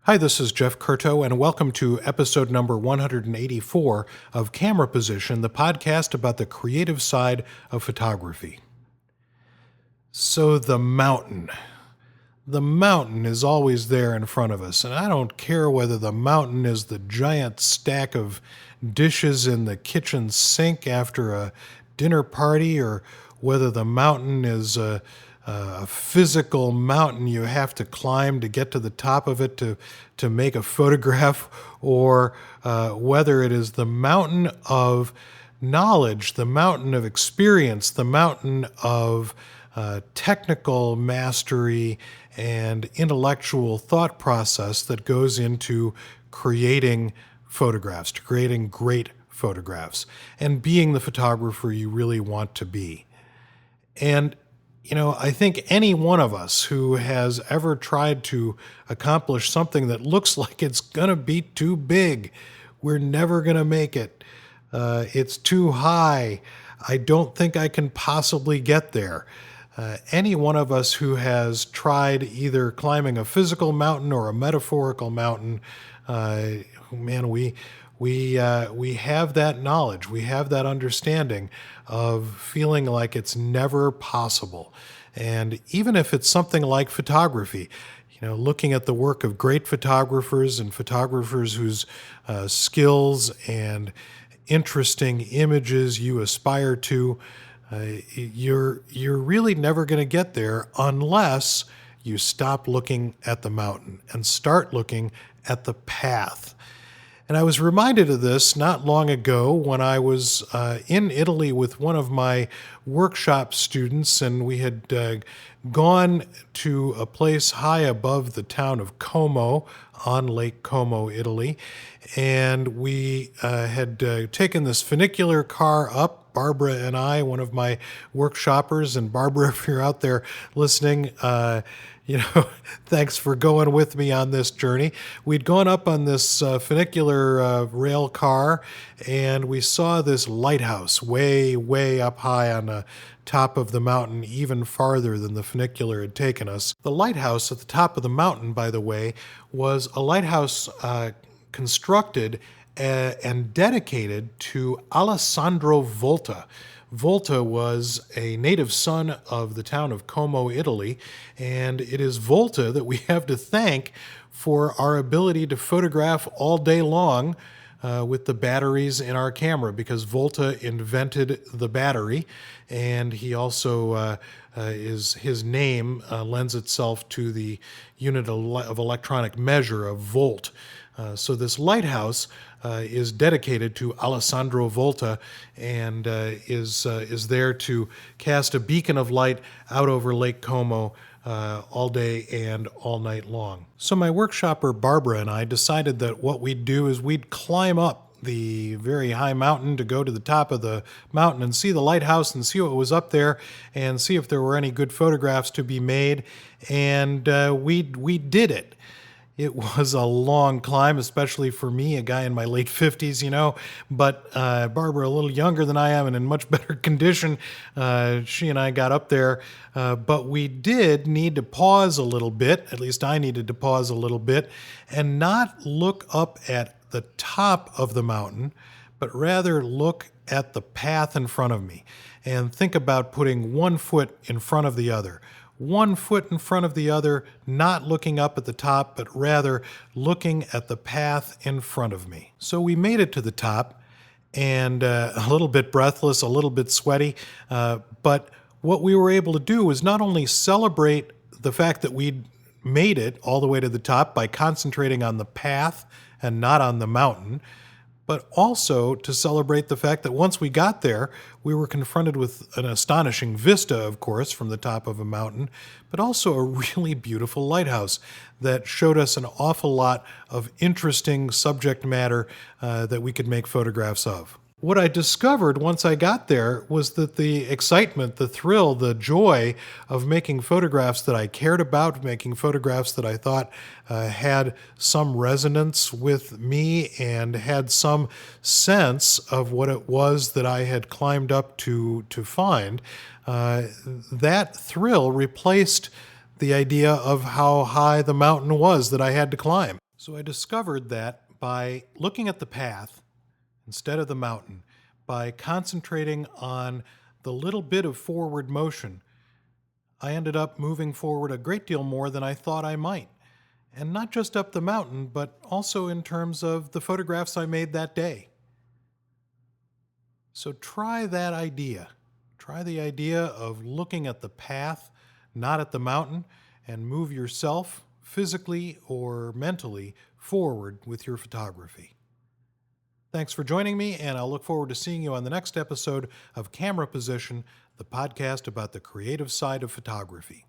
Hi, this is Jeff Curto, and welcome to episode number 184 of Camera Position, the podcast about the creative side of photography. So, the mountain. The mountain is always there in front of us, and I don't care whether the mountain is the giant stack of dishes in the kitchen sink after a dinner party, or whether the mountain is a physical mountain you have to climb to get to the top of it to make a photograph, or whether it is the mountain of knowledge, the mountain of experience, the mountain of technical mastery and intellectual thought process that goes into creating photographs, to creating great photographs, and being the photographer you really want to be. And I think any one of us who has ever tried to accomplish something that looks like it's going to be too big, we're never going to make it. It's too high. I don't think I can possibly get there. Any one of us who has tried either climbing a physical mountain or a metaphorical mountain, we have that knowledge, we have that understanding of feeling like it's never possible. And even if it's something like photography, looking at the work of great photographers and photographers whose skills and interesting images you aspire to, you're really never going to get there unless you stop looking at the mountain and start looking at the path. And I was reminded of this not long ago when I was in Italy with one of my workshop students, and we had gone to a place high above the town of Como on Lake Como, Italy. And we had taken this funicular car up, Barbara and I, one of my workshoppers. And Barbara, if you're out there listening, thanks for going with me on this journey. We'd gone up on this funicular rail car, and we saw this lighthouse way, way up high on the top of the mountain, even farther than the funicular had taken us. The lighthouse at the top of the mountain, by the way, was a lighthouse constructed and dedicated to Alessandro Volta. Volta was a native son of the town of Como, Italy, and it is Volta that we have to thank for our ability to photograph all day long with the batteries in our camera, because Volta invented the battery, and he also his name lends itself to the unit of electronic measure of volt. So this lighthouse is dedicated to Alessandro Volta, and is there to cast a beacon of light out over Lake Como all day and all night long. So my workshopper Barbara and I decided that what we'd do is we'd climb up the very high mountain to go to the top of the mountain and see the lighthouse and see what was up there and see if there were any good photographs to be made. And we did it. It was a long climb, especially for me, a guy in my late 50s, but Barbara, a little younger than I am and in much better condition, she and I got up there, but we did need to pause a little bit, at least I needed to pause a little bit, and not look up at the top of the mountain, but rather look at the path in front of me and think about putting one foot in front of the other. One foot in front of the other, not looking up at the top, but rather looking at the path in front of me. So we made it to the top, and a little bit breathless, a little bit sweaty, but what we were able to do was not only celebrate the fact that we'd made it all the way to the top by concentrating on the path and not on the mountain, but also to celebrate the fact that once we got there, we were confronted with an astonishing vista, of course, from the top of a mountain, but also a really beautiful lighthouse that showed us an awful lot of interesting subject matter that we could make photographs of. What I discovered once I got there was that the excitement, the thrill, the joy of making photographs that I cared about, making photographs that I thought had some resonance with me and had some sense of what it was that I had climbed up to find, that thrill replaced the idea of how high the mountain was that I had to climb. So I discovered that by looking at the path instead of the mountain, by concentrating on the little bit of forward motion, I ended up moving forward a great deal more than I thought I might. And not just up the mountain, but also in terms of the photographs I made that day. So try that idea. Try the idea of looking at the path, not at the mountain, and move yourself physically or mentally forward with your photography. Thanks for joining me, and I'll look forward to seeing you on the next episode of Camera Position, the podcast about the creative side of photography.